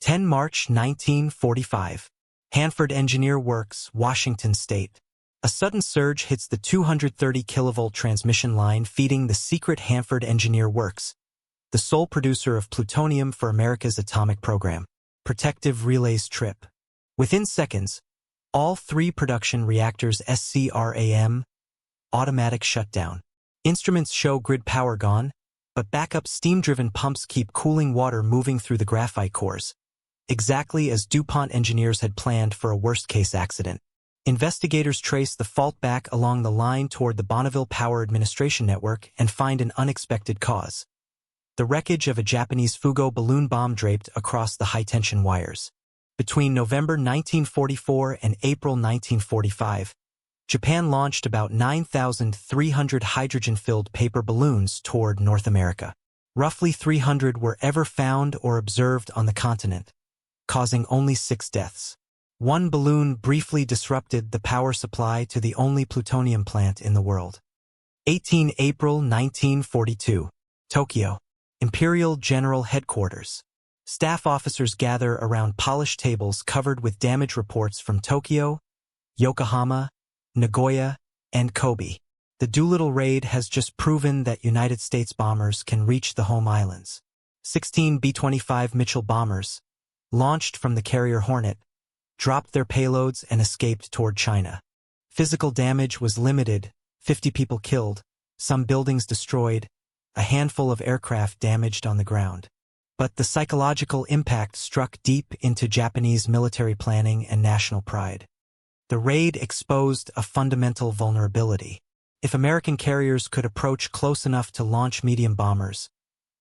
10 March 1945. Hanford Engineer Works, Washington State. A sudden surge hits the 230 kilovolt transmission line feeding the secret Hanford Engineer Works, the sole producer of plutonium for America's atomic program. Protective relays trip. Within seconds, all 3 production reactors SCRAM, automatic shutdown. Instruments show grid power gone, but backup steam-driven pumps keep cooling water moving through the graphite cores, exactly as DuPont engineers had planned for a worst-case accident. Investigators trace the fault back along the line toward the Bonneville Power Administration network and find an unexpected cause: the wreckage of a Japanese Fugo balloon bomb draped across the high-tension wires. Between November 1944 and April 1945, Japan launched about 9,300 hydrogen-filled paper balloons toward North America. Roughly 300 were ever found or observed on the continent, causing only 6 deaths. One balloon briefly disrupted the power supply to the only plutonium plant in the world. 18 April 1942. Tokyo. Imperial General Headquarters. Staff officers gather around polished tables covered with damage reports from Tokyo, Yokohama, Nagoya, and Kobe. The Doolittle raid has just proven that United States bombers can reach the home islands. 16 B-25 Mitchell bombers, launched from the carrier Hornet, dropped their payloads and escaped toward China. Physical damage was limited: 50 people killed, some buildings destroyed, a handful of aircraft damaged on the ground. But the psychological impact struck deep into Japanese military planning and national pride. The raid exposed a fundamental vulnerability. If American carriers could approach close enough to launch medium bombers,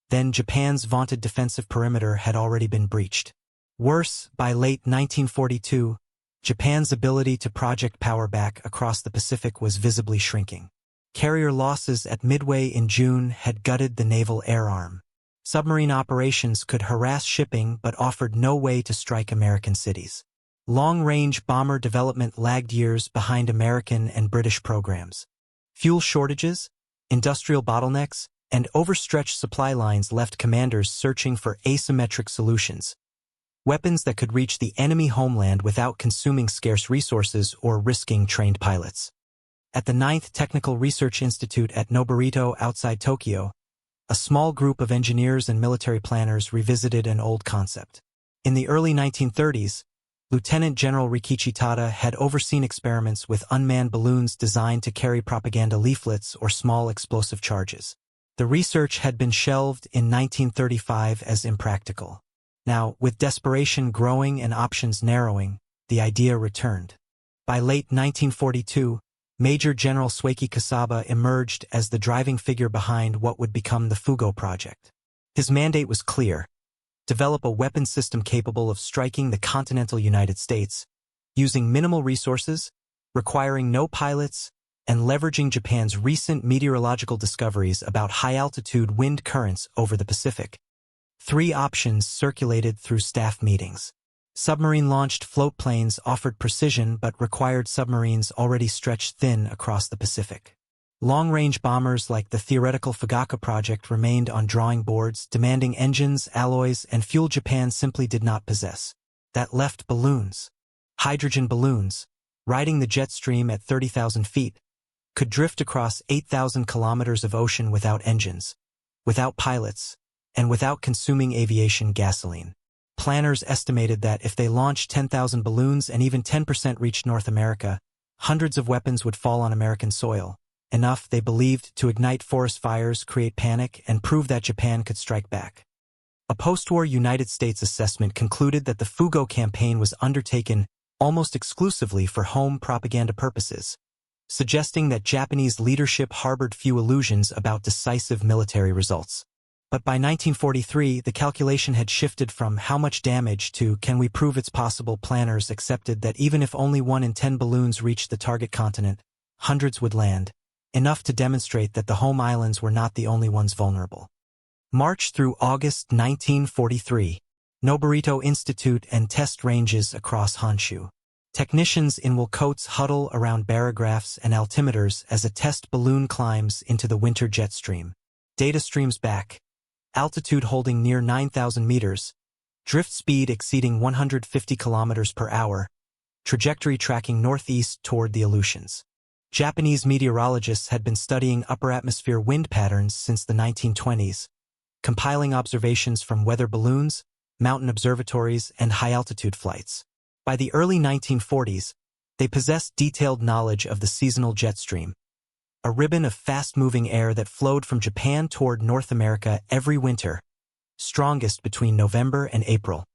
then Japan's vaunted defensive perimeter had already been breached. Worse, by late 1942, Japan's ability to project power back across the Pacific was visibly shrinking. Carrier losses at Midway in June had gutted the naval air arm. Submarine operations could harass shipping but offered no way to strike American cities. Long-range bomber development lagged years behind American and British programs. Fuel shortages, industrial bottlenecks, and overstretched supply lines left commanders searching for asymmetric solutions: weapons that could reach the enemy homeland without consuming scarce resources or risking trained pilots. At the 9th Technical Research Institute at Noborito outside Tokyo, a small group of engineers and military planners revisited an old concept. In the early 1930s, Lieutenant General Rikichi Tada had overseen experiments with unmanned balloons designed to carry propaganda leaflets or small explosive charges. The research had been shelved in 1935 as impractical. Now, with desperation growing and options narrowing, the idea returned. By late 1942, Major General Sueki Kasaba emerged as the driving figure behind what would become the Fugo project. His mandate was clear: develop a weapon system capable of striking the continental United States, using minimal resources, requiring no pilots, and leveraging Japan's recent meteorological discoveries about high-altitude wind currents over the Pacific. 3 options circulated through staff meetings. Submarine-launched float planes offered precision but required submarines already stretched thin across the Pacific. Long-range bombers like the theoretical Fugaka project remained on drawing boards, demanding engines, alloys, and fuel Japan simply did not possess. That left balloons. Hydrogen balloons, riding the jet stream at 30,000 feet, could drift across 8,000 kilometers of ocean without engines, without pilots, and without consuming aviation gasoline. Planners estimated that if they launched 10,000 balloons and even 10% reached North America, hundreds of weapons would fall on American soil. Enough, they believed, to ignite forest fires, create panic, and prove that Japan could strike back. A post-war United States assessment concluded that the Fugo campaign was undertaken almost exclusively for home propaganda purposes, suggesting that Japanese leadership harbored few illusions about decisive military results. But by 1943, the calculation had shifted from how much damage to can we prove it's possible. Planners accepted that even if only 1 in 10 balloons reached the target continent, hundreds would land, enough to demonstrate that the home islands were not the only ones vulnerable. March through August 1943. Noborito Institute and test ranges across Honshu. Technicians in wool coats huddle around barographs and altimeters as a test balloon climbs into the winter jet stream. Data streams back. Altitude holding near 9,000 meters. drift speed exceeding 150 kilometers per hour, trajectory tracking northeast toward the Aleutians. Japanese meteorologists had been studying upper atmosphere wind patterns since the 1920s, compiling observations from weather balloons, mountain observatories, and high-altitude flights. By the early 1940s, they possessed detailed knowledge of the seasonal jet stream, a ribbon of fast-moving air that flowed from Japan toward North America every winter, strongest between November and April.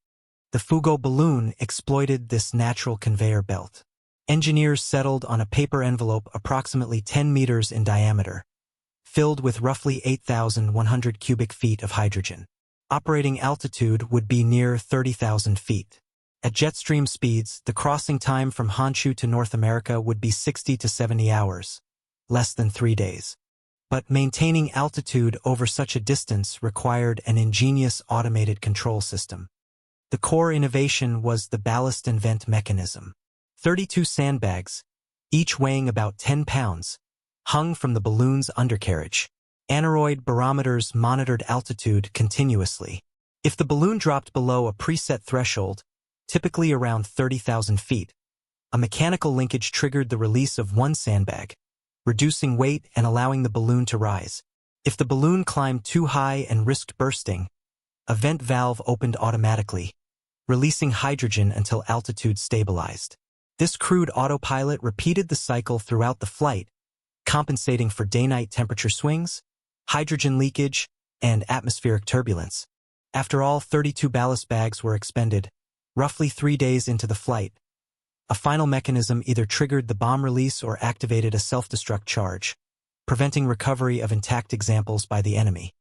The Fugo balloon exploited this natural conveyor belt. Engineers settled on a paper envelope approximately 10 meters in diameter, filled with roughly 8,100 cubic feet of hydrogen. Operating altitude would be near 30,000 feet. At jet stream speeds, the crossing time from Honshu to North America would be 60 to 70 hours, less than 3 days. But maintaining altitude over such a distance required an ingenious automated control system. The core innovation was the ballast and vent mechanism. 32 sandbags, each weighing about 10 pounds, hung from the balloon's undercarriage. Aneroid barometers monitored altitude continuously. If the balloon dropped below a preset threshold, typically around 30,000 feet, a mechanical linkage triggered the release of one sandbag, reducing weight and allowing the balloon to rise. If the balloon climbed too high and risked bursting, a vent valve opened automatically, releasing hydrogen until altitude stabilized. This crude autopilot repeated the cycle throughout the flight, compensating for day-night temperature swings, hydrogen leakage, and atmospheric turbulence. After all 32 ballast bags were expended, roughly 3 days into the flight, a final mechanism either triggered the bomb release or activated a self-destruct charge, preventing recovery of intact examples by the enemy.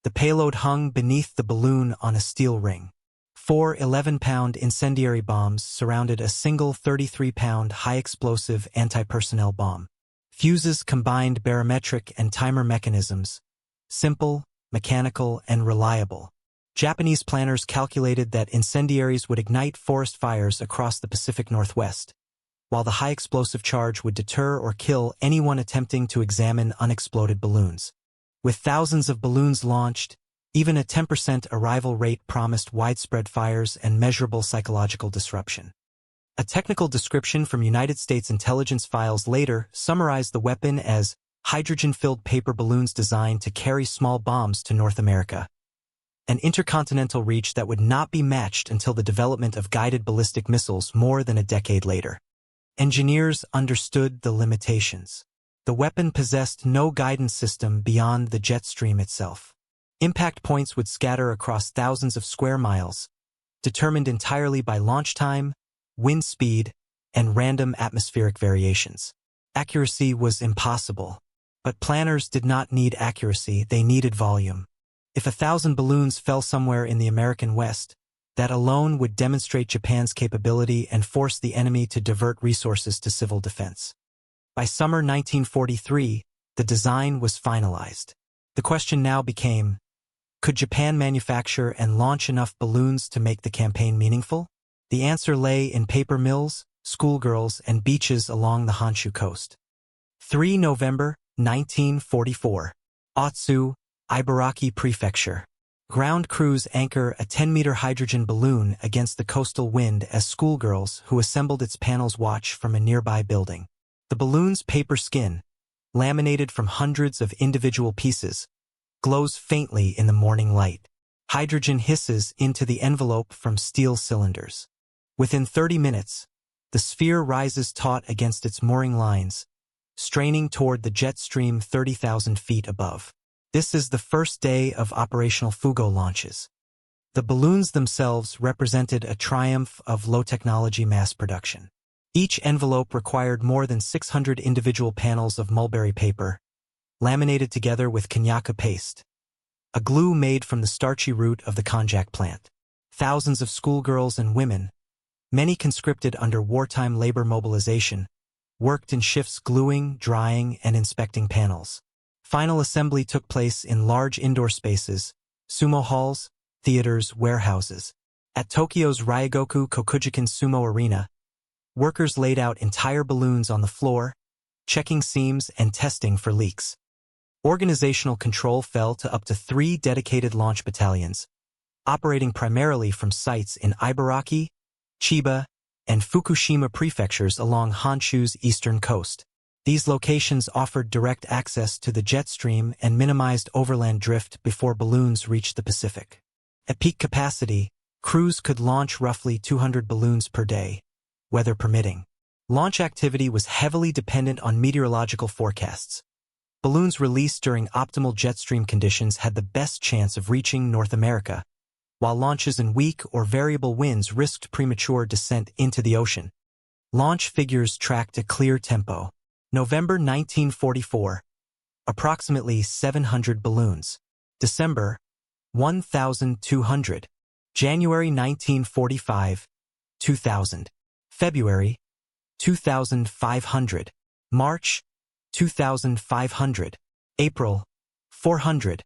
The payload hung beneath the balloon on a steel ring. 4 11-pound incendiary bombs surrounded a single 33-pound high-explosive anti-personnel bomb. Fuses combined barometric and timer mechanisms, simple, mechanical, and reliable. Japanese planners calculated that incendiaries would ignite forest fires across the Pacific Northwest, while the high-explosive charge would deter or kill anyone attempting to examine unexploded balloons. With thousands of balloons launched, even a 10% arrival rate promised widespread fires and measurable psychological disruption. A technical description from United States intelligence files later summarized the weapon as hydrogen-filled paper balloons designed to carry small bombs to North America, an intercontinental reach that would not be matched until the development of guided ballistic missiles more than a decade later. Engineers understood the limitations. The weapon possessed no guidance system beyond the jet stream itself. Impact points would scatter across thousands of square miles, determined entirely by launch time, wind speed, and random atmospheric variations. Accuracy was impossible, but planners did not need accuracy, they needed volume. If 1,000 balloons fell somewhere in the American West, that alone would demonstrate Japan's capability and force the enemy to divert resources to civil defense. By summer 1943, the design was finalized. The question now became, could Japan manufacture and launch enough balloons to make the campaign meaningful? The answer lay in paper mills, schoolgirls, and beaches along the Honshu coast. 3 November 1944. Otsu, Ibaraki Prefecture. Ground crews anchor a 10-meter hydrogen balloon against the coastal wind as schoolgirls who assembled its panels watch from a nearby building. The balloon's paper skin, laminated from hundreds of individual pieces, glows faintly in the morning light. Hydrogen hisses into the envelope from steel cylinders. Within 30 minutes, the sphere rises taut against its mooring lines, straining toward the jet stream 30,000 feet above. This is the first day of operational Fugo launches. The balloons themselves represented a triumph of low-technology mass production. Each envelope required more than 600 individual panels of mulberry paper, laminated together with kanyaka paste, a glue made from the starchy root of the konjac plant. Thousands of schoolgirls and women, many conscripted under wartime labor mobilization, worked in shifts gluing, drying, and inspecting panels. Final assembly took place in large indoor spaces, sumo halls, theaters, warehouses. At Tokyo's Ryogoku Kokujikan Sumo Arena, workers laid out entire balloons on the floor, checking seams and testing for leaks. Organizational control fell to up to 3 dedicated launch battalions, operating primarily from sites in Ibaraki, Chiba, and Fukushima prefectures along Honshu's eastern coast. These locations offered direct access to the jet stream and minimized overland drift before balloons reached the Pacific. At peak capacity, crews could launch roughly 200 balloons per day, weather permitting. Launch activity was heavily dependent on meteorological forecasts. Balloons released during optimal jet stream conditions had the best chance of reaching North America, while launches in weak or variable winds risked premature descent into the ocean. Launch figures tracked a clear tempo. November 1944, approximately 700 balloons. December, 1,200. January 1945, 2,000. February, 2,500. March, 2,500. April, 400.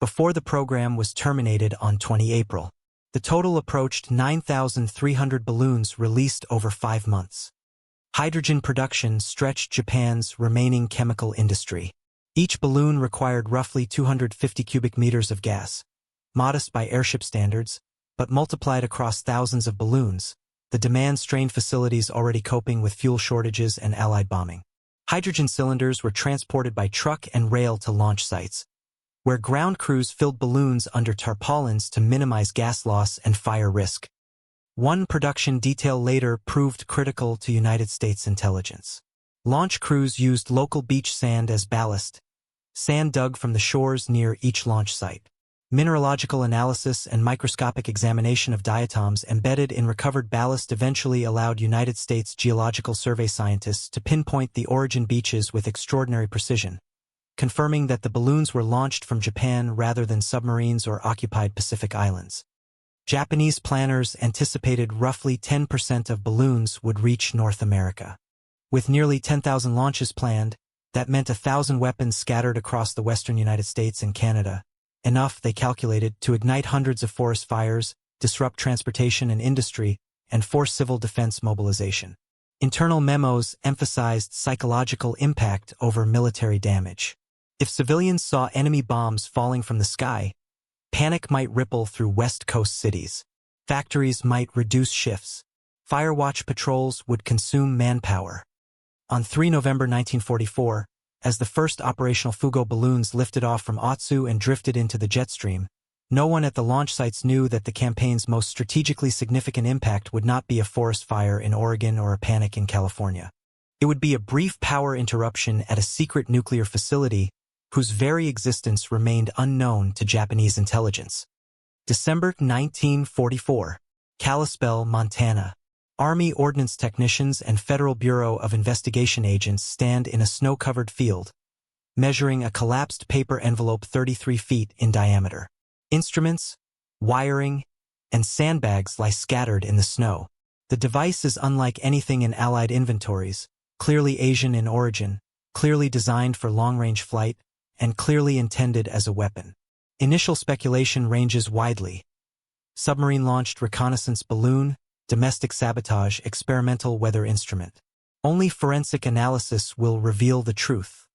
Before the program was terminated on 20 April, the total approached 9,300 balloons released over 5 months. Hydrogen production stretched Japan's remaining chemical industry. Each balloon required roughly 250 cubic meters of gas, modest by airship standards, but multiplied across thousands of balloons. The demand strained facilities already coping with fuel shortages and Allied bombing. Hydrogen cylinders were transported by truck and rail to launch sites, where ground crews filled balloons under tarpaulins to minimize gas loss and fire risk. One production detail later proved critical to United States intelligence. Launch crews used local beach sand as ballast, sand dug from the shores near each launch site. Mineralogical analysis and microscopic examination of diatoms embedded in recovered ballast eventually allowed United States Geological Survey scientists to pinpoint the origin beaches with extraordinary precision, confirming that the balloons were launched from Japan rather than submarines or occupied Pacific islands. Japanese planners anticipated roughly 10% of balloons would reach North America. With nearly 10,000 launches planned, that meant 1,000 weapons scattered across the western United States and Canada, enough, they calculated, to ignite hundreds of forest fires, disrupt transportation and industry, and force civil defense mobilization. Internal memos emphasized psychological impact over military damage. If civilians saw enemy bombs falling from the sky, panic might ripple through West Coast cities. Factories might reduce shifts. Firewatch patrols would consume manpower. On 3 November 1944, as the first operational Fugo balloons lifted off from Otsu and drifted into the jet stream, no one at the launch sites knew that the campaign's most strategically significant impact would not be a forest fire in Oregon or a panic in California. It would be a brief power interruption at a secret nuclear facility whose very existence remained unknown to Japanese intelligence. December 1944, Kalispell, Montana. Army Ordnance technicians and Federal Bureau of Investigation agents stand in a snow-covered field, measuring a collapsed paper envelope 33 feet in diameter. Instruments, wiring, and sandbags lie scattered in the snow. The device is unlike anything in Allied inventories, clearly Asian in origin, clearly designed for long-range flight, and clearly intended as a weapon. Initial speculation ranges widely. Submarine-launched reconnaissance balloon, domestic sabotage, experimental weather instrument. Only forensic analysis will reveal the truth.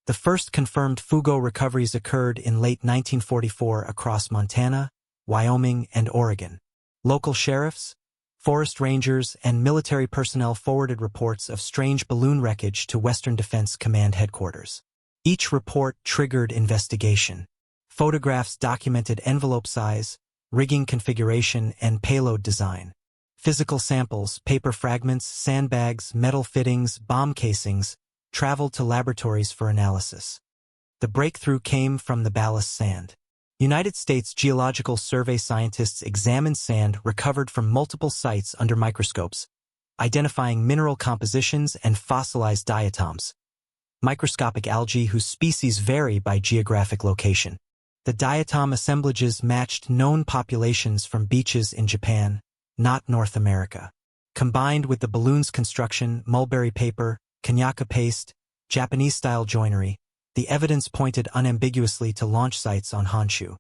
The first confirmed Fugo recoveries occurred in late 1944 across Montana, Wyoming, and Oregon. Local sheriffs, forest rangers, and military personnel forwarded reports of strange balloon wreckage to Western Defense Command headquarters. Each report triggered investigation. Photographs documented envelope size, rigging configuration, and payload design. Physical samples, paper fragments, sandbags, metal fittings, bomb casings, traveled to laboratories for analysis. The breakthrough came from the ballast sand. United States Geological Survey scientists examined sand recovered from multiple sites under microscopes, identifying mineral compositions and fossilized diatoms. Microscopic algae whose species vary by geographic location. The diatom assemblages matched known populations from beaches in Japan, not North America. Combined with the balloon's construction, mulberry paper, Kanyaka paste, Japanese-style joinery, the evidence pointed unambiguously to launch sites on Honshu.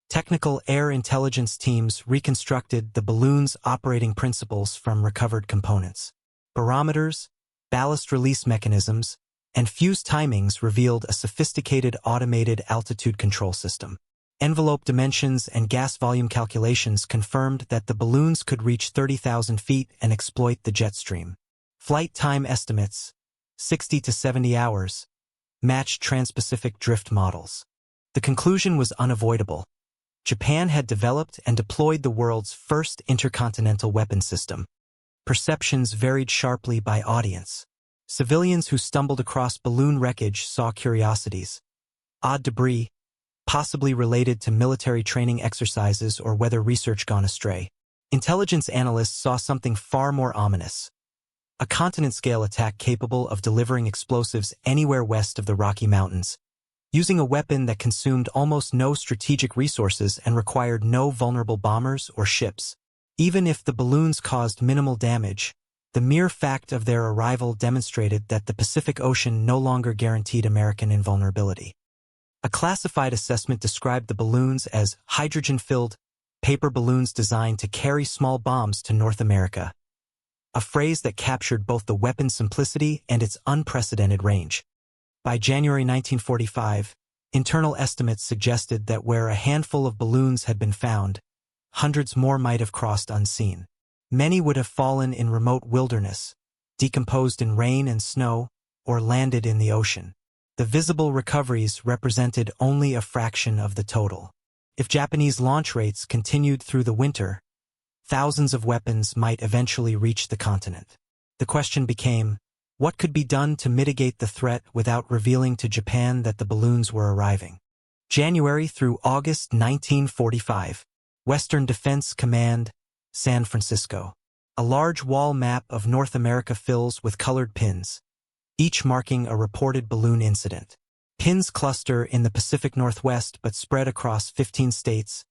Technical air intelligence teams reconstructed the balloon's operating principles from recovered components. Barometers, ballast release mechanisms, and fuse timings revealed a sophisticated automated altitude control system. Envelope dimensions and gas volume calculations confirmed that the balloons could reach 30,000 feet and exploit the jet stream. Flight time estimates, 60 to 70 hours, matched trans-Pacific drift models. The conclusion was unavoidable. Japan had developed and deployed the world's first intercontinental weapon system. Perceptions varied sharply by audience. Civilians who stumbled across balloon wreckage saw curiosities, odd debris, possibly related to military training exercises or weather research gone astray. Intelligence analysts saw something far more ominous. A continent-scale attack capable of delivering explosives anywhere west of the Rocky Mountains, using a weapon that consumed almost no strategic resources and required no vulnerable bombers or ships. Even if the balloons caused minimal damage, the mere fact of their arrival demonstrated that the Pacific Ocean no longer guaranteed American invulnerability. A classified assessment described the balloons as hydrogen-filled paper balloons designed to carry small bombs to North America, a phrase that captured both the weapon's simplicity and its unprecedented range. By January 1945, internal estimates suggested that where a handful of balloons had been found, hundreds more might have crossed unseen. Many would have fallen in remote wilderness, decomposed in rain and snow, or landed in the ocean. The visible recoveries represented only a fraction of the total. If Japanese launch rates continued through the winter, thousands of weapons might eventually reach the continent. The question became, what could be done to mitigate the threat without revealing to Japan that the balloons were arriving? January through August 1945. Western Defense Command, San Francisco. A large wall map of North America fills with colored pins, each marking a reported balloon incident. Pins cluster in the Pacific Northwest but spread across 15 states,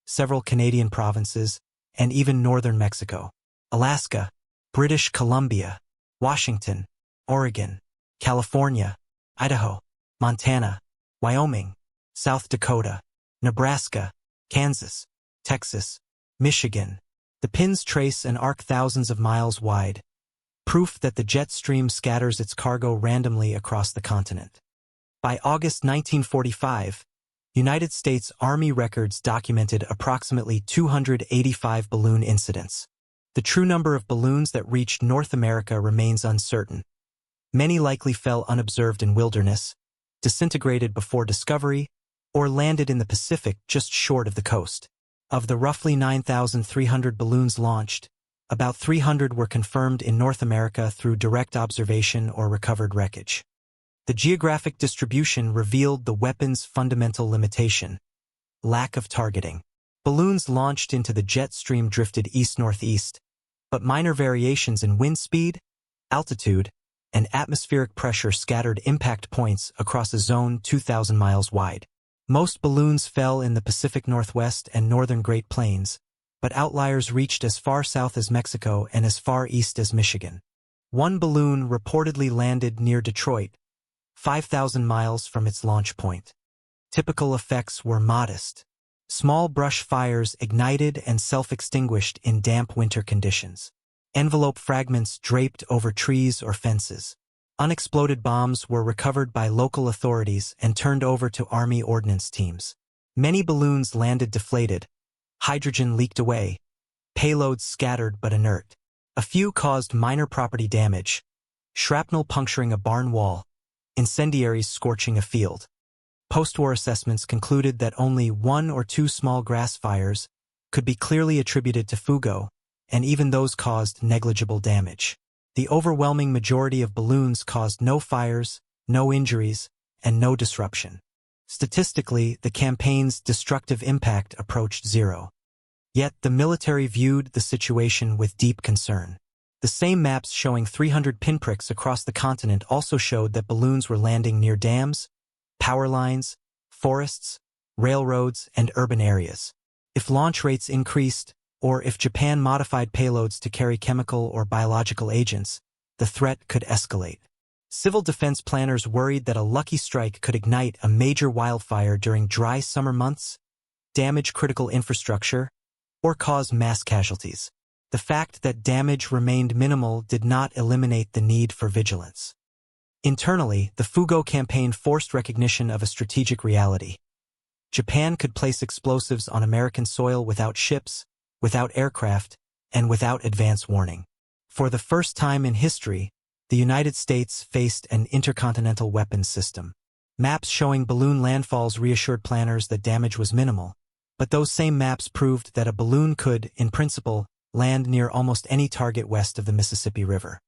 several Canadian provinces, and even northern Mexico. Alaska, British Columbia, Washington, Oregon, California, Idaho, Montana, Wyoming, South Dakota, Nebraska, Kansas, Texas, Michigan. The pins trace an arc thousands of miles wide, proof that the jet stream scatters its cargo randomly across the continent. By August 1945, United States Army records documented approximately 285 balloon incidents. The true number of balloons that reached North America remains uncertain. Many likely fell unobserved in wilderness, disintegrated before discovery, or landed in the Pacific just short of the coast. Of the roughly 9,300 balloons launched, about 300 were confirmed in North America through direct observation or recovered wreckage. The geographic distribution revealed the weapon's fundamental limitation: lack of targeting. Balloons launched into the jet stream drifted east-northeast, but minor variations in wind speed, altitude, and atmospheric pressure scattered impact points across a zone 2,000 miles wide. Most balloons fell in the Pacific Northwest and northern Great Plains, but outliers reached as far south as Mexico and as far east as Michigan. One balloon reportedly landed near Detroit, 5,000 miles from its launch point. Typical effects were modest. Small brush fires ignited and self-extinguished in damp winter conditions. Envelope fragments draped over trees or fences. Unexploded bombs were recovered by local authorities and turned over to Army ordnance teams. Many balloons landed deflated. Hydrogen leaked away. Payloads scattered but inert. A few caused minor property damage. Shrapnel puncturing a barn wall. Incendiaries scorching a field. Post-war assessments concluded that only one or two small grass fires could be clearly attributed to Fugo, and even those caused negligible damage. The overwhelming majority of balloons caused no fires, no injuries, and no disruption. Statistically, the campaign's destructive impact approached zero. Yet the military viewed the situation with deep concern. The same maps showing 300 pinpricks across the continent also showed that balloons were landing near dams, power lines, forests, railroads, and urban areas. If launch rates increased, or if Japan modified payloads to carry chemical or biological agents, the threat could escalate. Civil defense planners worried that a lucky strike could ignite a major wildfire during dry summer months, damage critical infrastructure, or cause mass casualties. The fact that damage remained minimal did not eliminate the need for vigilance. Internally, the Fugo campaign forced recognition of a strategic reality. Japan could place explosives on American soil without ships, without aircraft, and without advance warning. For the first time in history, the United States faced an intercontinental weapons system. Maps showing balloon landfalls reassured planners that damage was minimal, but those same maps proved that a balloon could, in principle, land near almost any target west of the Mississippi River.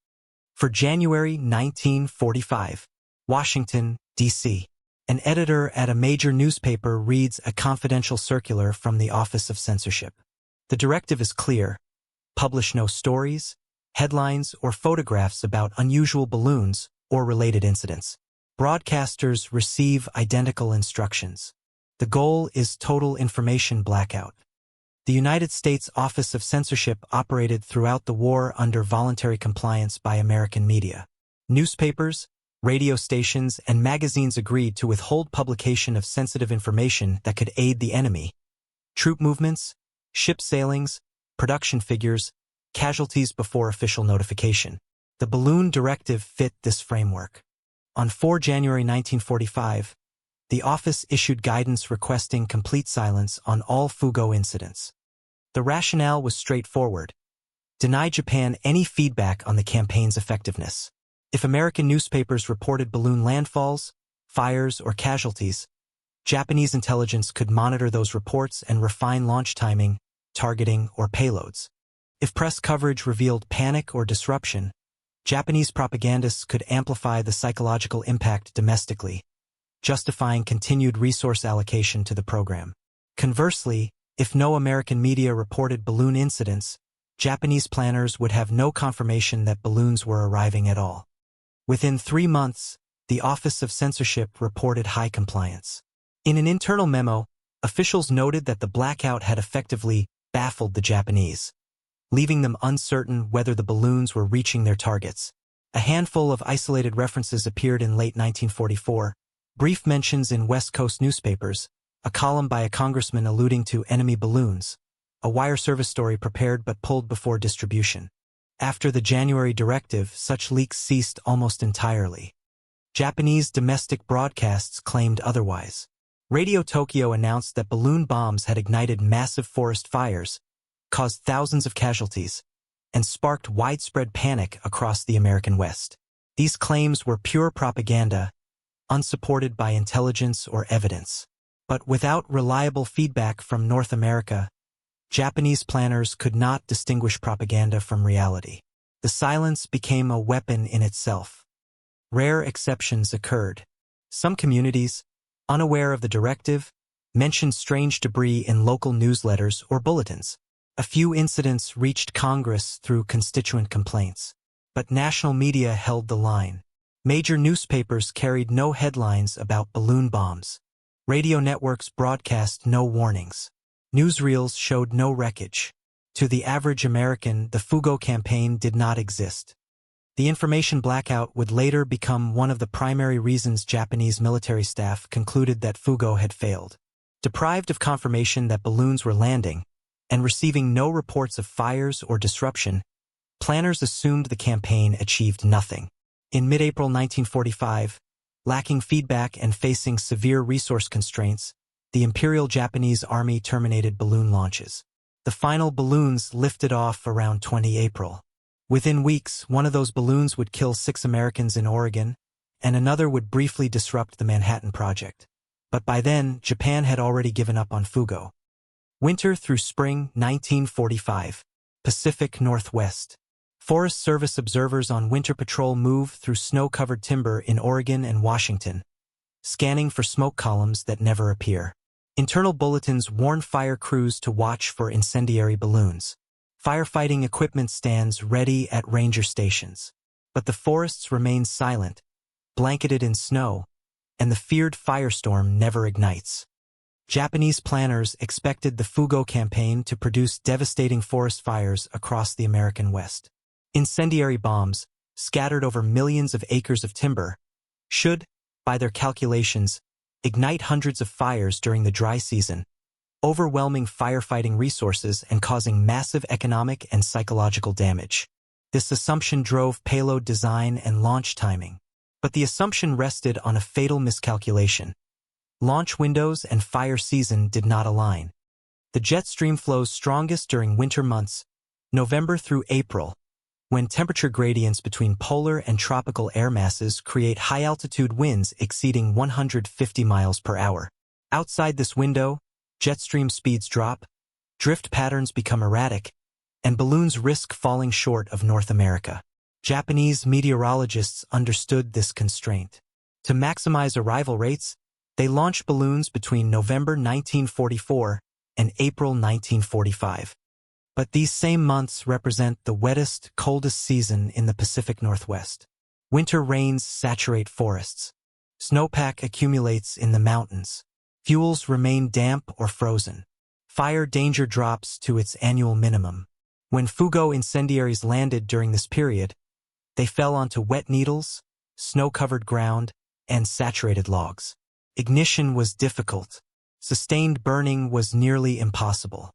For January 1945, Washington, D.C., an editor at a major newspaper reads a confidential circular from the Office of Censorship. The directive is clear: publish no stories, headlines, or photographs about unusual balloons or related incidents. Broadcasters receive identical instructions. The goal is total information blackout. The United States Office of Censorship operated throughout the war under voluntary compliance by American media. Newspapers, radio stations, and magazines agreed to withhold publication of sensitive information that could aid the enemy. Troop movements, ship sailings, production figures, casualties before official notification. The balloon directive fit this framework. On 4 January 1945, the office issued guidance requesting complete silence on all Fugo incidents. The rationale was straightforward: deny Japan any feedback on the campaign's effectiveness. If American newspapers reported balloon landfalls, fires, or casualties, Japanese intelligence could monitor those reports and refine launch timing, targeting, or payloads. If press coverage revealed panic or disruption, Japanese propagandists could amplify the psychological impact domestically, justifying continued resource allocation to the program. Conversely, if no American media reported balloon incidents, Japanese planners would have no confirmation that balloons were arriving at all. Within 3 months, the Office of Censorship reported high compliance. In an internal memo, officials noted that the blackout had effectively baffled the Japanese, leaving them uncertain whether the balloons were reaching their targets. A handful of isolated references appeared in late 1944, brief mentions in West Coast newspapers, a column by a congressman alluding to enemy balloons, a wire service story prepared but pulled before distribution. After the January directive, such leaks ceased almost entirely. Japanese domestic broadcasts claimed otherwise. Radio Tokyo announced that balloon bombs had ignited massive forest fires, caused thousands of casualties, and sparked widespread panic across the American West. These claims were pure propaganda, unsupported by intelligence or evidence. But without reliable feedback from North America, Japanese planners could not distinguish propaganda from reality. The silence became a weapon in itself. Rare exceptions occurred. Some communities, unaware of the directive, mentioned strange debris in local newsletters or bulletins. A few incidents reached Congress through constituent complaints. But national media held the line. Major newspapers carried no headlines about balloon bombs. Radio networks broadcast no warnings. Newsreels showed no wreckage. To the average American, the Fugo campaign did not exist. The information blackout would later become one of the primary reasons Japanese military staff concluded that Fugo had failed. Deprived of confirmation that balloons were landing, and receiving no reports of fires or disruption, planners assumed the campaign achieved nothing. In mid-April 1945, lacking feedback and facing severe resource constraints, the Imperial Japanese Army terminated balloon launches. The final balloons lifted off around 20 April. Within weeks, one of those balloons would kill 6 Americans in Oregon, and another would briefly disrupt the Manhattan Project. But by then, Japan had already given up on Fugo. Winter through spring 1945. Pacific Northwest. Forest Service observers on winter patrol move through snow-covered timber in Oregon and Washington, scanning for smoke columns that never appear. Internal bulletins warn fire crews to watch for incendiary balloons. Firefighting equipment stands ready at ranger stations. But the forests remain silent, blanketed in snow, and the feared firestorm never ignites. Japanese planners expected the Fugo campaign to produce devastating forest fires across the American West. Incendiary bombs, scattered over millions of acres of timber, should, by their calculations, ignite hundreds of fires during the dry season, overwhelming firefighting resources and causing massive economic and psychological damage. This assumption drove payload design and launch timing. But the assumption rested on a fatal miscalculation. launch windows and fire season did not align. The jet stream flows strongest during winter months, November through April, when temperature gradients between polar and tropical air masses create high-altitude winds exceeding 150 miles per hour. Outside this window, jet stream speeds drop, drift patterns become erratic, and balloons risk falling short of North America. Japanese meteorologists understood this constraint. To maximize arrival rates, they launched balloons between November 1944 and April 1945. But these same months represent the wettest, coldest season in the Pacific Northwest. Winter rains saturate forests. Snowpack accumulates in the mountains. Fuels remain damp or frozen. Fire danger drops to its annual minimum. When Fugo incendiaries landed during this period, they fell onto wet needles, snow-covered ground, and saturated logs. Ignition was difficult. Sustained burning was nearly impossible.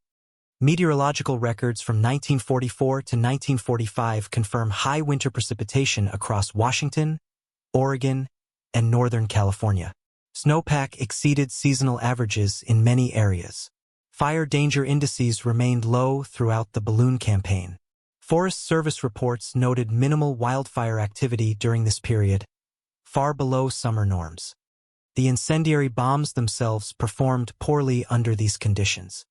Meteorological records from 1944 to 1945 confirm high winter precipitation across Washington, Oregon, and Northern California. Snowpack exceeded seasonal averages in many areas. Fire danger indices remained low throughout the balloon campaign. Forest Service reports noted minimal wildfire activity during this period, far below summer norms. The incendiary bombs themselves performed poorly under these conditions.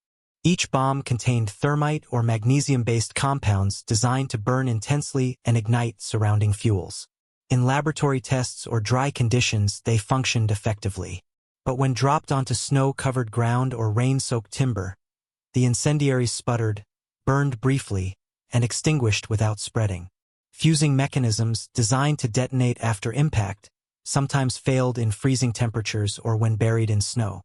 Each bomb contained thermite or magnesium-based compounds designed to burn intensely and ignite surrounding fuels. In laboratory tests or dry conditions, they functioned effectively. But when dropped onto snow-covered ground or rain-soaked timber, the incendiaries sputtered, burned briefly, and extinguished without spreading. Fusing mechanisms designed to detonate after impact sometimes failed in freezing temperatures or when buried in snow.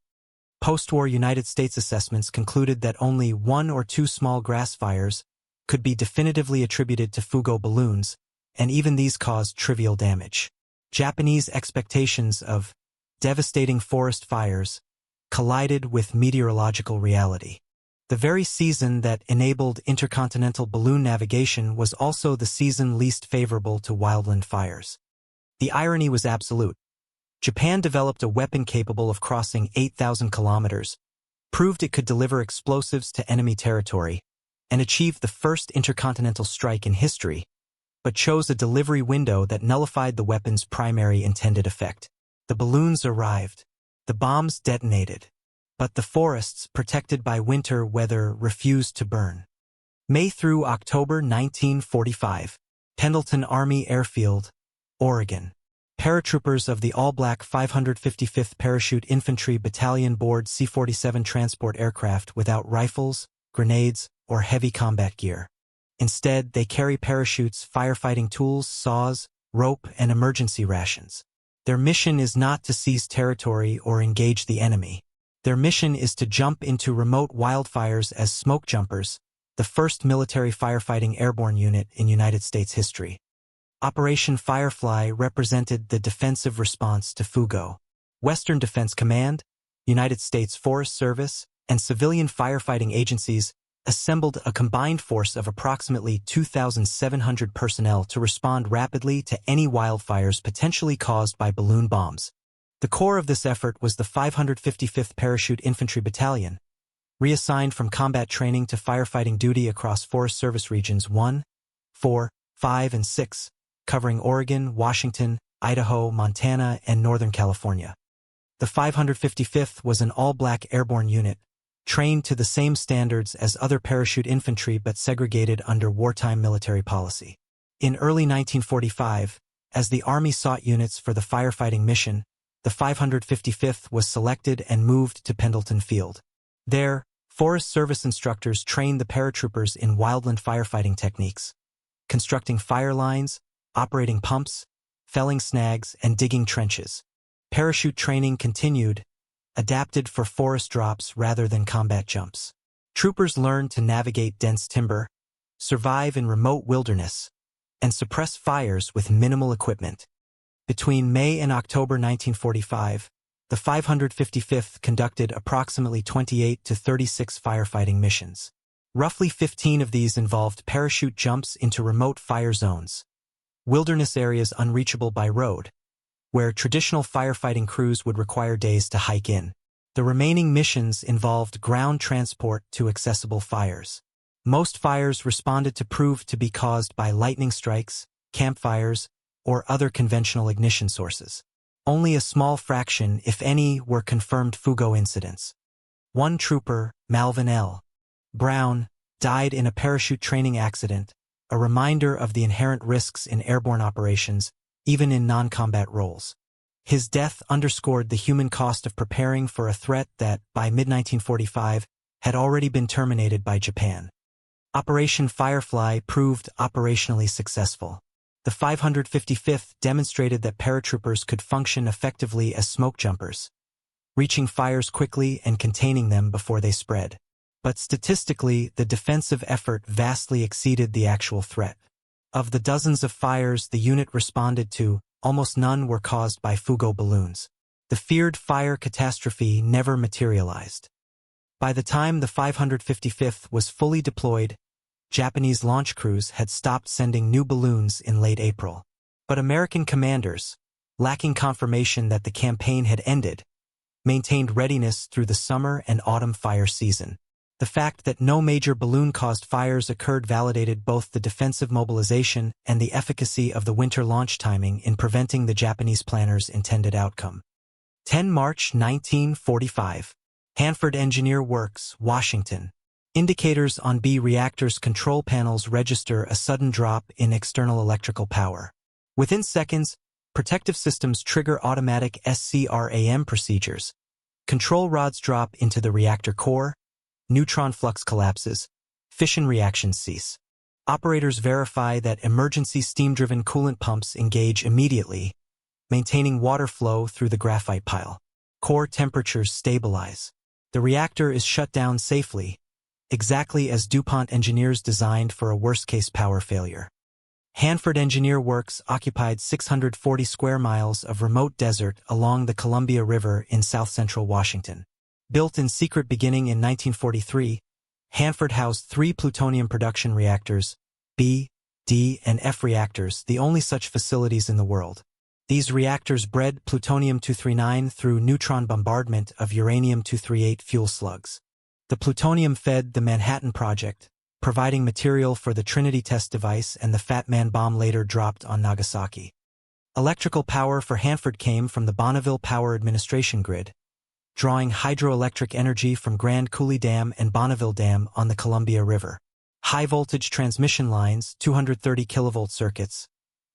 Post-war United States assessments concluded that only 1 or 2 small grass fires could be definitively attributed to Fugo balloons, and even these caused trivial damage. Japanese expectations of devastating forest fires collided with meteorological reality. The very season that enabled intercontinental balloon navigation was also the season least favorable to wildland fires. The irony was absolute. Japan developed a weapon capable of crossing 8,000 kilometers, proved it could deliver explosives to enemy territory, and achieved the first intercontinental strike in history, but chose a delivery window that nullified the weapon's primary intended effect. The balloons arrived. The bombs detonated. But the forests, protected by winter weather, refused to burn. May through October 1945, Pendleton Army Airfield, Oregon. Paratroopers of the all-black 555th Parachute Infantry Battalion board C-47 transport aircraft without rifles, grenades, or heavy combat gear. Instead, they carry parachutes, firefighting tools, saws, rope, and emergency rations. Their mission is not to seize territory or engage the enemy. Their mission is to jump into remote wildfires as smoke jumpers, the first military firefighting airborne unit in United States history. Operation Firefly represented the defensive response to Fugo. Western Defense Command, United States Forest Service, and civilian firefighting agencies assembled a combined force of approximately 2,700 personnel to respond rapidly to any wildfires potentially caused by balloon bombs. The core of this effort was the 555th Parachute Infantry Battalion, reassigned from combat training to firefighting duty across Forest Service Regions 1, 4, 5, and 6, covering Oregon, Washington, Idaho, Montana, and Northern California. The 555th was an all-black airborne unit, trained to the same standards as other parachute infantry but segregated under wartime military policy. In early 1945, as the Army sought units for the firefighting mission, the 555th was selected and moved to Pendleton Field. There, Forest Service instructors trained the paratroopers in wildland firefighting techniques, constructing fire lines, operating pumps, felling snags, and digging trenches. Parachute training continued, adapted for forest drops rather than combat jumps. Troopers learned to navigate dense timber, survive in remote wilderness, and suppress fires with minimal equipment. Between May and October 1945, the 555th conducted approximately 28 to 36 firefighting missions. Roughly 15 of these involved parachute jumps into remote fire zones, wilderness areas unreachable by road, where traditional firefighting crews would require days to hike in. The remaining missions involved ground transport to accessible fires. Most fires responded to proved to be caused by lightning strikes, campfires, or other conventional ignition sources. Only a small fraction, if any, were confirmed FUGO incidents. One trooper, Malvin L. Brown, died in a parachute training accident, a reminder of the inherent risks in airborne operations, even in non-combat roles. His death underscored the human cost of preparing for a threat that, by mid-1945, had already been terminated by Japan. Operation Firefly proved operationally successful. The 555th demonstrated that paratroopers could function effectively as smoke jumpers, reaching fires quickly and containing them before they spread. But statistically, the defensive effort vastly exceeded the actual threat. Of the dozens of fires the unit responded to, almost none were caused by FUGO balloons. The feared fire catastrophe never materialized. By the time the 555th was fully deployed, Japanese launch crews had stopped sending new balloons in late April. But American commanders, lacking confirmation that the campaign had ended, maintained readiness through the summer and autumn fire season. The fact that no major balloon-caused fires occurred validated both the defensive mobilization and the efficacy of the winter launch timing in preventing the Japanese planners' intended outcome. 10 March 1945. Hanford Engineer Works, Washington. Indicators on B reactors control panels register a sudden drop in external electrical power. Within seconds, protective systems trigger automatic SCRAM procedures. Control rods drop into the reactor core, neutron flux collapses, fission reactions cease. Operators verify that emergency steam-driven coolant pumps engage immediately, maintaining water flow through the graphite pile. Core temperatures stabilize. The reactor is shut down safely, exactly as DuPont engineers designed for a worst-case power failure. Hanford Engineer Works occupied 640 square miles of remote desert along the Columbia River in south-central Washington. Built in secret beginning in 1943, Hanford housed 3 plutonium production reactors, B, D, and F reactors, the only such facilities in the world. These reactors bred plutonium-239 through neutron bombardment of uranium-238 fuel slugs. The plutonium fed the Manhattan Project, providing material for the Trinity test device and the Fat Man bomb later dropped on Nagasaki. Electrical power for Hanford came from the Bonneville Power Administration grid, drawing hydroelectric energy from Grand Coulee Dam and Bonneville Dam on the Columbia River. High-voltage transmission lines, 230 kilovolt circuits,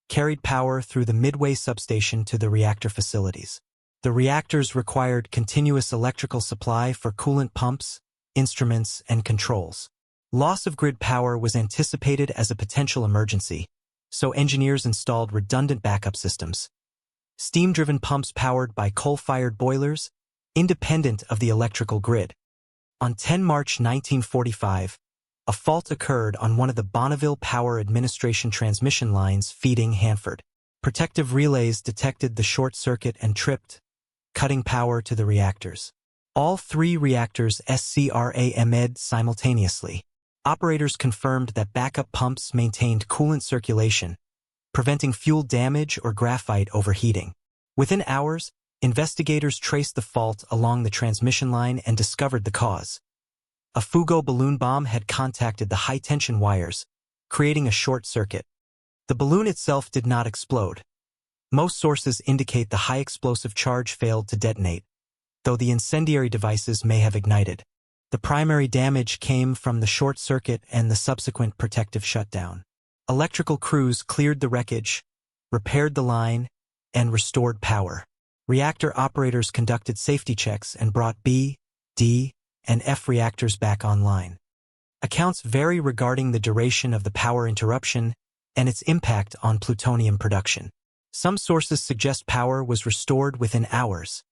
carried power through the Midway substation to the reactor facilities. The reactors required continuous electrical supply for coolant pumps, instruments, and controls. Loss of grid power was anticipated as a potential emergency, so engineers installed redundant backup systems. Steam-driven pumps powered by coal-fired boilers, independent of the electrical grid. On 10 March 1945, a fault occurred on one of the Bonneville Power Administration transmission lines feeding Hanford. Protective relays detected the short circuit and tripped, cutting power to the reactors. All 3 reactors SCRAM'd simultaneously. Operators confirmed that backup pumps maintained coolant circulation, preventing fuel damage or graphite overheating. Within hours, investigators traced the fault along the transmission line and discovered the cause. A FUGO balloon bomb had contacted the high-tension wires, creating a short circuit. The balloon itself did not explode. Most sources indicate the high explosive charge failed to detonate, though the incendiary devices may have ignited. The primary damage came from the short circuit and the subsequent protective shutdown. Electrical crews cleared the wreckage, repaired the line, and restored power. Reactor operators conducted safety checks and brought B, D, and F reactors back online. Accounts vary regarding the duration of the power interruption and its impact on plutonium production. Some sources suggest power was restored within hours,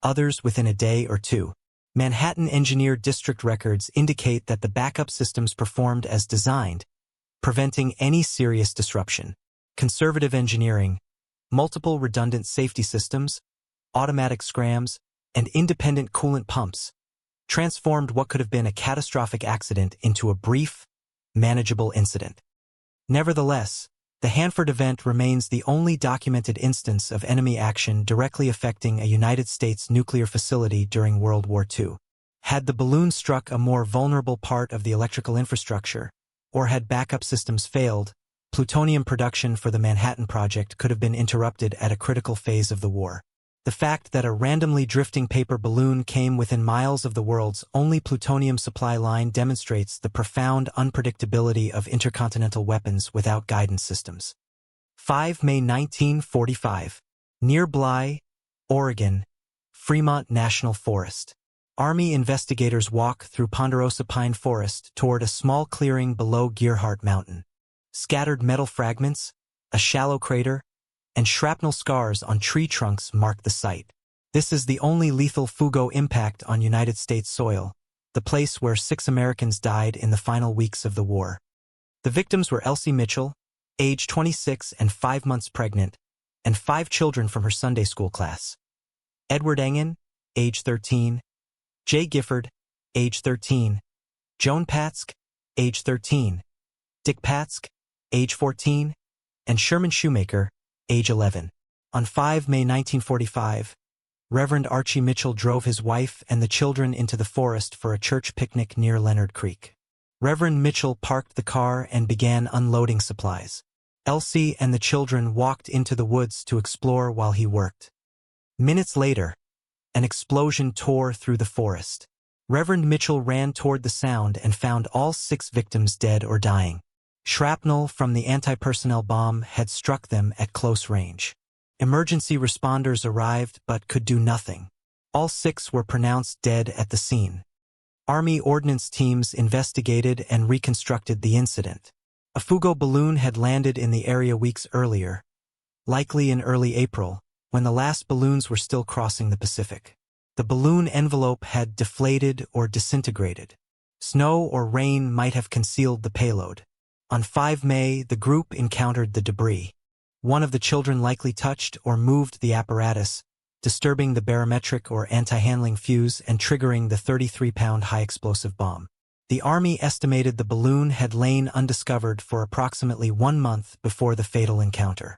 others within a day or two. Manhattan Engineer District records indicate that the backup systems performed as designed, preventing any serious disruption. Conservative engineering, multiple redundant safety systems, automatic scrams, and independent coolant pumps transformed what could have been a catastrophic accident into a brief, manageable incident. Nevertheless, The Hanford event remains the only documented instance of enemy action directly affecting a United States nuclear facility during World War II. Had the balloon struck a more vulnerable part of the electrical infrastructure, or had backup systems failed, plutonium production for the Manhattan Project could have been interrupted at a critical phase of the war. The fact that a randomly drifting paper balloon came within miles of the world's only plutonium supply line demonstrates the profound unpredictability of intercontinental weapons without guidance systems. 5 May 1945. Near Bly, Oregon, Fremont National Forest. Army investigators walk through Ponderosa Pine Forest toward a small clearing below Gerhardt Mountain. Scattered metal fragments, a shallow crater, and shrapnel scars on tree trunks mark the site. This is the only lethal Fugo impact on United States soil, the place where 6 Americans died in the final weeks of the war. The victims were Elsie Mitchell, age 26 and 5 months pregnant, and 5 children from her Sunday school class. Edward Engen, age 13, Jay Gifford, age 13, Joan Patsk, age 13, Dick Patsk, age 14, and Sherman Shoemaker, age 11. On 5 May 1945, Reverend Archie Mitchell drove his wife and the children into the forest for a church picnic near Leonard Creek. Reverend Mitchell parked the car and began unloading supplies. Elsie and the children walked into the woods to explore while he worked. Minutes later, an explosion tore through the forest. Reverend Mitchell ran toward the sound and found all 6 victims dead or dying. Shrapnel from the anti-personnel bomb had struck them at close range. Emergency responders arrived but could do nothing. All 6 were pronounced dead at the scene. Army ordnance teams investigated and reconstructed the incident. A Fugo balloon had landed in the area weeks earlier, likely in early April, when the last balloons were still crossing the Pacific. The balloon envelope had deflated or disintegrated. Snow or rain might have concealed the payload. On 5 May, the group encountered the debris. One of the children likely touched or moved the apparatus, disturbing the barometric or anti-handling fuse and triggering the 33-pound high-explosive bomb. The Army estimated the balloon had lain undiscovered for approximately 1 month before the fatal encounter.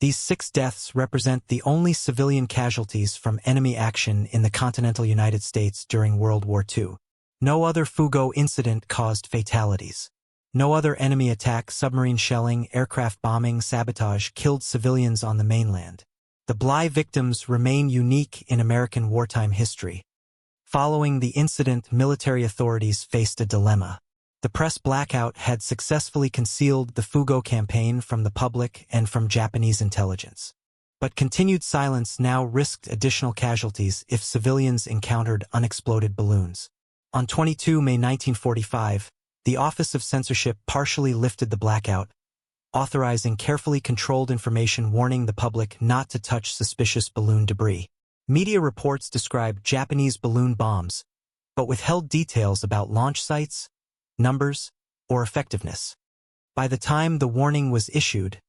These 6 deaths represent the only civilian casualties from enemy action in the continental United States during World War II. No other Fugo incident caused fatalities. No other enemy attack, submarine shelling, aircraft bombing, sabotage killed civilians on the mainland. The Bly victims remain unique in American wartime history. Following the incident, military authorities faced a dilemma. The press blackout had successfully concealed the Fugo campaign from the public and from Japanese intelligence. But continued silence now risked additional casualties if civilians encountered unexploded balloons. On 22 May 1945, the Office of Censorship partially lifted the blackout, authorizing carefully controlled information warning the public not to touch suspicious balloon debris. Media reports described Japanese balloon bombs, but withheld details about launch sites, numbers, or effectiveness. By the time the warning was issued,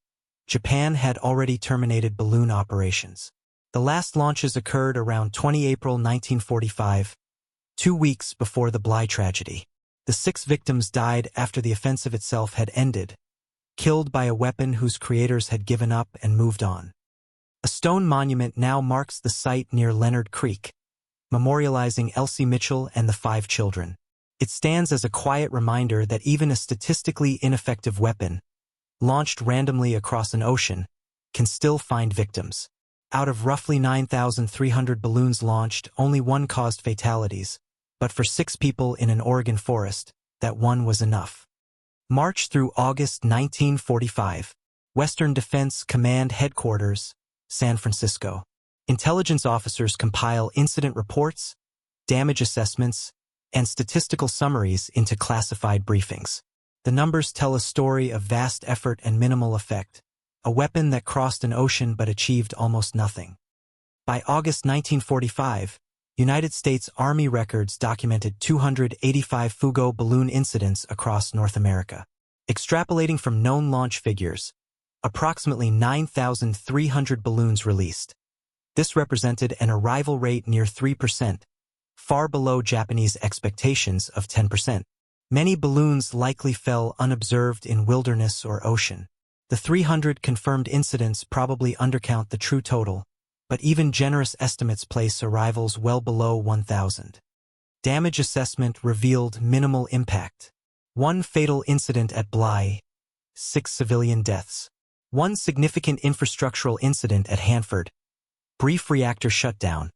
Japan had already terminated balloon operations. The last launches occurred around 20 April 1945, 2 weeks before the Bly tragedy. The 6 victims died after the offensive itself had ended, killed by a weapon whose creators had given up and moved on. A stone monument now marks the site near Leonard Creek, memorializing Elsie Mitchell and the 5 children. It stands as a quiet reminder that even a statistically ineffective weapon, launched randomly across an ocean, can still find victims. Out of roughly 9,300 balloons launched, only 1 caused fatalities, but for 6 people in an Oregon forest, that 1 was enough. March through August 1945. Western Defense Command Headquarters, San Francisco. Intelligence officers compile incident reports, damage assessments, and statistical summaries into classified briefings. The numbers tell a story of vast effort and minimal effect, a weapon that crossed an ocean but achieved almost nothing. By August 1945, United States Army records documented 285 Fugo balloon incidents across North America. Extrapolating from known launch figures, approximately 9,300 balloons released. This represented an arrival rate near 3%, far below Japanese expectations of 10%. Many balloons likely fell unobserved in wilderness or ocean. The 300 confirmed incidents probably undercount the true total, but even generous estimates place arrivals well below 1,000. Damage assessment revealed minimal impact. One fatal incident at Bly, 6 civilian deaths. One significant infrastructural incident at Hanford, brief reactor shutdown,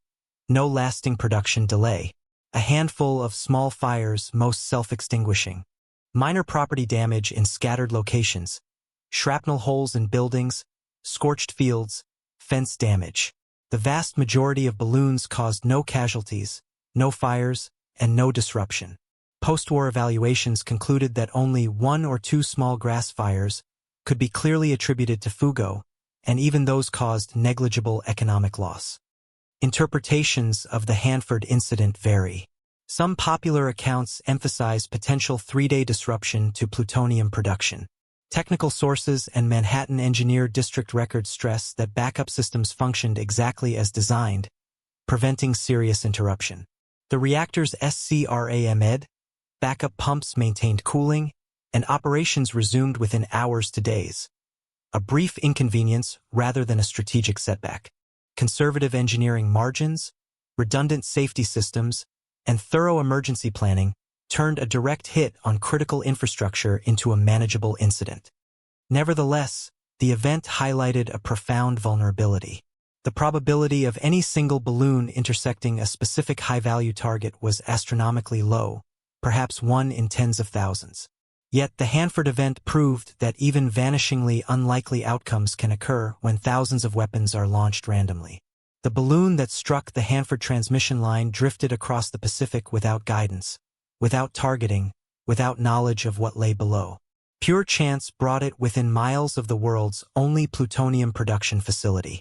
no lasting production delay. A handful of small fires, most self-extinguishing. Minor property damage in scattered locations. Shrapnel holes in buildings, scorched fields, fence damage. The vast majority of balloons caused no casualties, no fires, and no disruption. Post-war evaluations concluded that only 1 or 2 small grass fires could be clearly attributed to FUGO, and even those caused negligible economic loss. Interpretations of the Hanford incident vary. Some popular accounts emphasize potential 3-day disruption to plutonium production. Technical sources and Manhattan Engineer District records stress that backup systems functioned exactly as designed, preventing serious interruption. The reactor's SCRAMED, backup pumps maintained cooling, and operations resumed within hours to days. A brief inconvenience rather than a strategic setback. Conservative engineering margins, redundant safety systems, and thorough emergency planning turned a direct hit on critical infrastructure into a manageable incident. Nevertheless, the event highlighted a profound vulnerability. The probability of any single balloon intersecting a specific high-value target was astronomically low, perhaps 1 in tens of thousands. Yet the Hanford event proved that even vanishingly unlikely outcomes can occur when thousands of weapons are launched randomly. The balloon that struck the Hanford transmission line drifted across the Pacific without guidance, without targeting, without knowledge of what lay below. Pure chance brought it within miles of the world's only plutonium production facility.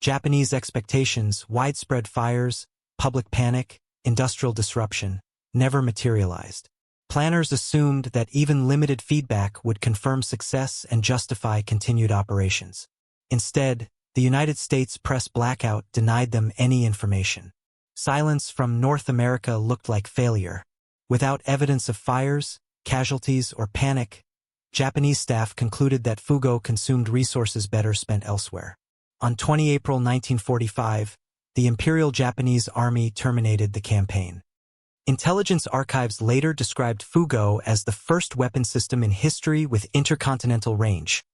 Japanese expectations, widespread fires, public panic, industrial disruption, never materialized. Planners assumed that even limited feedback would confirm success and justify continued operations. Instead, the United States press blackout denied them any information. Silence from North America looked like failure. Without evidence of fires, casualties, or panic, Japanese staff concluded that FUGO consumed resources better spent elsewhere. On 20 April 1945, the Imperial Japanese Army terminated the campaign. Intelligence archives later described FUGO as the first weapon system in history with intercontinental range,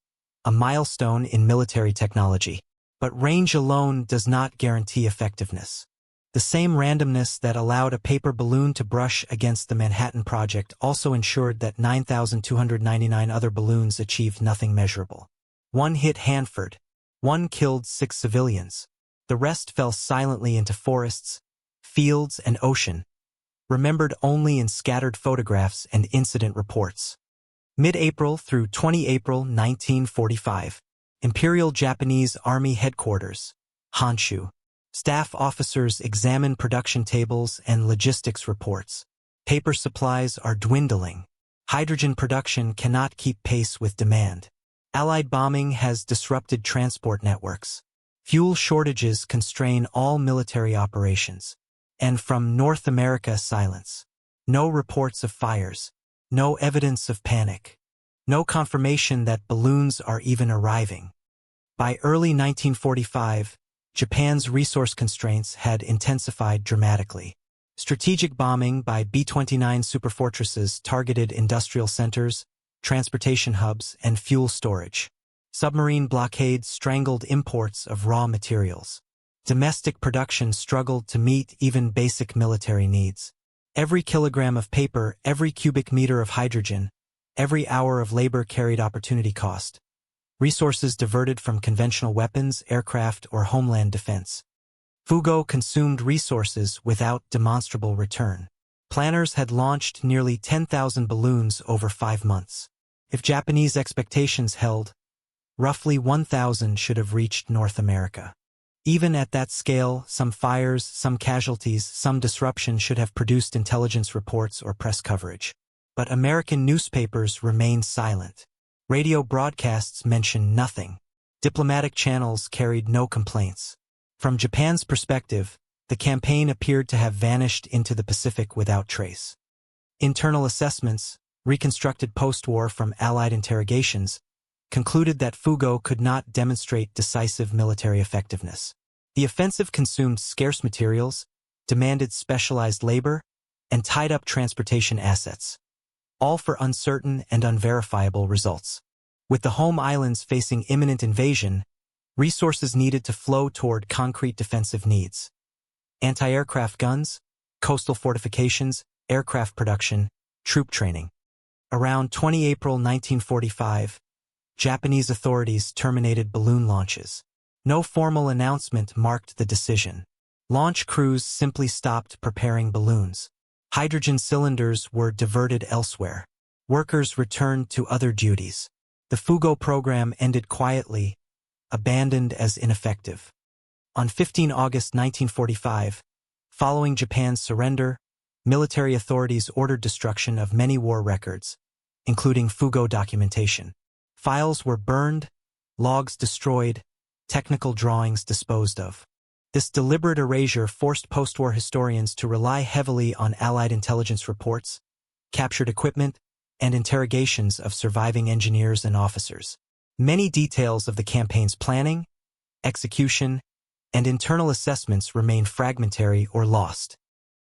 a milestone in military technology. But range alone does not guarantee effectiveness. The same randomness that allowed a paper balloon to brush against the Manhattan Project also ensured that 9,299 other balloons achieved nothing measurable. One hit Hanford. One killed 6 civilians. The rest fell silently into forests, fields, and ocean, remembered only in scattered photographs and incident reports. Mid-April through 20 April 1945, Imperial Japanese Army Headquarters, Honshu. Staff officers examine production tables and logistics reports. Paper supplies are dwindling. Hydrogen production cannot keep pace with demand. Allied bombing has disrupted transport networks. Fuel shortages constrain all military operations. And from North America, silence. No reports of fires. No evidence of panic. No confirmation that balloons are even arriving. By early 1945, Japan's resource constraints had intensified dramatically. Strategic bombing by B-29 superfortresses targeted industrial centers, transportation hubs, and fuel storage. Submarine blockades strangled imports of raw materials. Domestic production struggled to meet even basic military needs. Every kilogram of paper, every cubic meter of hydrogen, every hour of labor carried opportunity cost. Resources diverted from conventional weapons, aircraft, or homeland defense. FUGO consumed resources without demonstrable return. Planners had launched nearly 10,000 balloons over 5 months. If Japanese expectations held, roughly 1,000 should have reached North America. Even at that scale, some fires, some casualties, some disruption should have produced intelligence reports or press coverage. But American newspapers remained silent. Radio broadcasts mentioned nothing. Diplomatic channels carried no complaints. From Japan's perspective, the campaign appeared to have vanished into the Pacific without trace. Internal assessments, reconstructed post-war from Allied interrogations, concluded that Fugo could not demonstrate decisive military effectiveness. The offensive consumed scarce materials, demanded specialized labor, and tied up transportation assets, all for uncertain and unverifiable results. With the home islands facing imminent invasion, resources needed to flow toward concrete defensive needs. Anti-aircraft guns, coastal fortifications, aircraft production, troop training. Around 20 April 1945, Japanese authorities terminated balloon launches. No formal announcement marked the decision. Launch crews simply stopped preparing balloons. Hydrogen cylinders were diverted elsewhere. Workers returned to other duties. The Fugo program ended quietly, abandoned as ineffective. On 15 August 1945, following Japan's surrender, military authorities ordered destruction of many war records, including Fugo documentation. Files were burned, logs destroyed, technical drawings disposed of. This deliberate erasure forced post-war historians to rely heavily on Allied intelligence reports, captured equipment, and interrogations of surviving engineers and officers. Many details of the campaign's planning, execution, and internal assessments remain fragmentary or lost.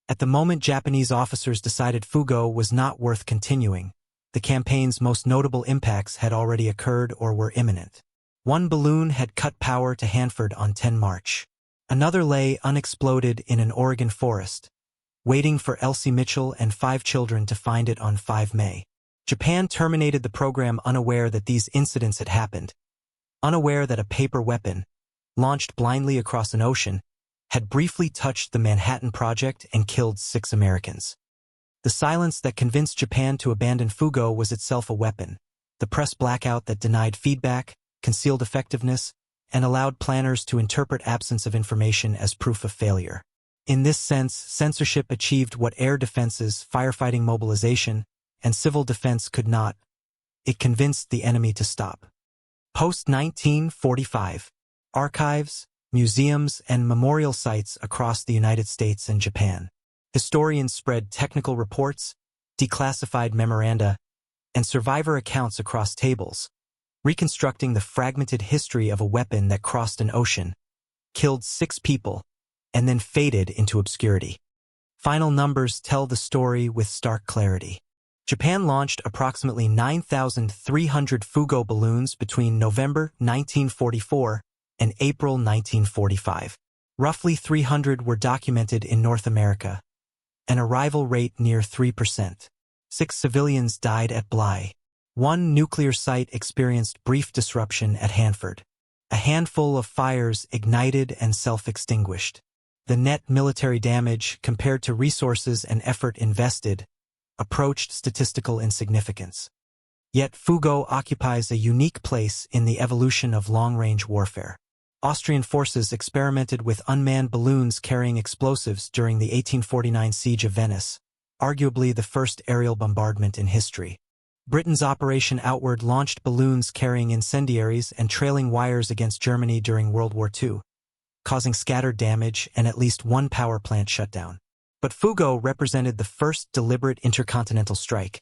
At the moment Japanese officers decided Fugo was not worth continuing, the campaign's most notable impacts had already occurred or were imminent. One balloon had cut power to Hanford on 10 March. Another lay unexploded in an Oregon forest, waiting for Elsie Mitchell and 5 children to find it on 5 May. Japan terminated the program unaware that these incidents had happened, unaware that a paper weapon, launched blindly across an ocean, had briefly touched the Manhattan Project and killed 6 Americans. The silence that convinced Japan to abandon Fugo was itself a weapon, the press blackout that denied feedback, concealed effectiveness, and allowed planners to interpret absence of information as proof of failure. In this sense, censorship achieved what air defenses, firefighting mobilization, and civil defense could not. It convinced the enemy to stop. Post-1945, archives, museums, and memorial sites across the United States and Japan. Historians spread technical reports, declassified memoranda, and survivor accounts across tables, reconstructing the fragmented history of a weapon that crossed an ocean, killed 6 people, and then faded into obscurity. Final numbers tell the story with stark clarity. Japan launched approximately 9,300 Fugo balloons between November 1944 and April 1945. Roughly 300 were documented in North America, an arrival rate near 3%. 6 civilians died at Bly. 1 nuclear site experienced brief disruption at Hanford. A handful of fires ignited and self-extinguished. The net military damage, compared to resources and effort invested, approached statistical insignificance. Yet Fugo occupies a unique place in the evolution of long-range warfare. Austrian forces experimented with unmanned balloons carrying explosives during the 1849 siege of Venice, arguably the first aerial bombardment in history. Britain's Operation Outward launched balloons carrying incendiaries and trailing wires against Germany during World War II, causing scattered damage and at least 1 power plant shutdown. But Fugo represented the first deliberate intercontinental strike,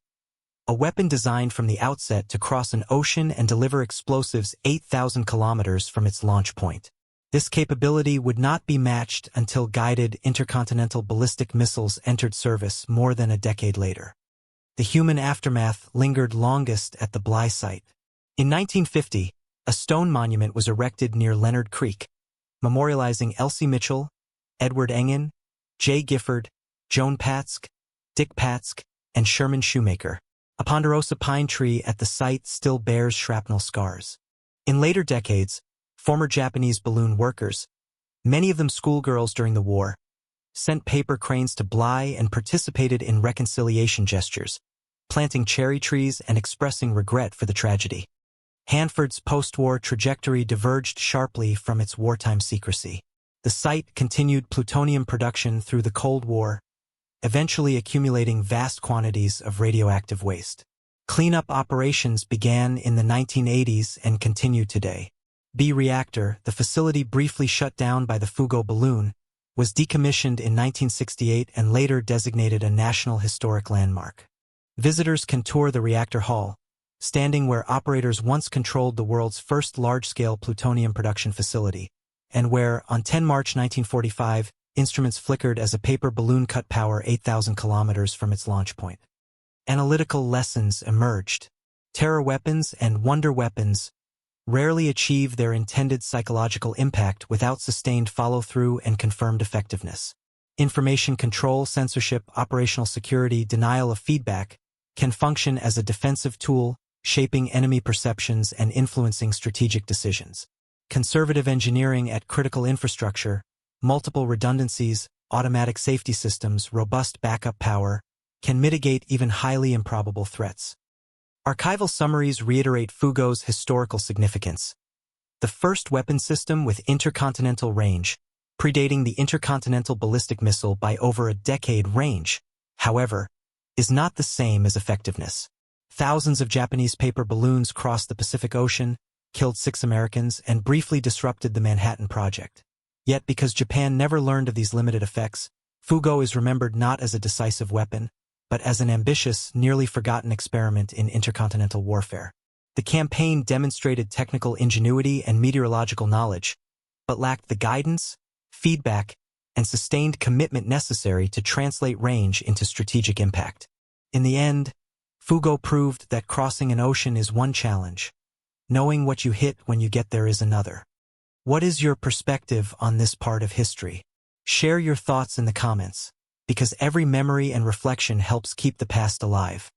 a weapon designed from the outset to cross an ocean and deliver explosives 8,000 kilometers from its launch point. This capability would not be matched until guided intercontinental ballistic missiles entered service more than a decade later. The human aftermath lingered longest at the Bly site. In 1950, a stone monument was erected near Leonard Creek, memorializing Elsie Mitchell, Edward Engen, J. Gifford, Joan Patsk, Dick Patsk, and Sherman Shoemaker. A ponderosa pine tree at the site still bears shrapnel scars. In later decades, former Japanese balloon workers, many of them schoolgirls during the war, sent paper cranes to Bly and participated in reconciliation gestures, planting cherry trees and expressing regret for the tragedy. Hanford's post-war trajectory diverged sharply from its wartime secrecy. The site continued plutonium production through the Cold War, eventually accumulating vast quantities of radioactive waste. Cleanup operations began in the 1980s and continue today. B reactor, the facility briefly shut down by the Fugo balloon, was decommissioned in 1968 and later designated a National Historic Landmark. Visitors can tour the reactor hall, standing where operators once controlled the world's first large-scale plutonium production facility, and where, on 10 March 1945, instruments flickered as a paper balloon cut power 8,000 kilometers from its launch point. Analytical lessons emerged. Terror weapons and wonder weapons rarely achieve their intended psychological impact without sustained follow-through and confirmed effectiveness. Information control, censorship, operational security, denial of feedback can function as a defensive tool, shaping enemy perceptions and influencing strategic decisions. Conservative engineering at critical infrastructure, multiple redundancies, automatic safety systems, robust backup power, can mitigate even highly improbable threats. Archival summaries reiterate Fugo's historical significance. The first weapon system with intercontinental range, predating the intercontinental ballistic missile by over a decade range, however, is not the same as effectiveness. Thousands of Japanese paper balloons crossed the Pacific Ocean, killed 6 Americans, and briefly disrupted the Manhattan Project. Yet because Japan never learned of these limited effects, Fugo is remembered not as a decisive weapon, but as an ambitious, nearly forgotten experiment in intercontinental warfare. The campaign demonstrated technical ingenuity and meteorological knowledge, but lacked the guidance, feedback, and sustained commitment necessary to translate range into strategic impact. In the end, Fugo proved that crossing an ocean is one challenge. Knowing what you hit when you get there is another. What is your perspective on this part of history? Share your thoughts in the comments, because every memory and reflection helps keep the past alive.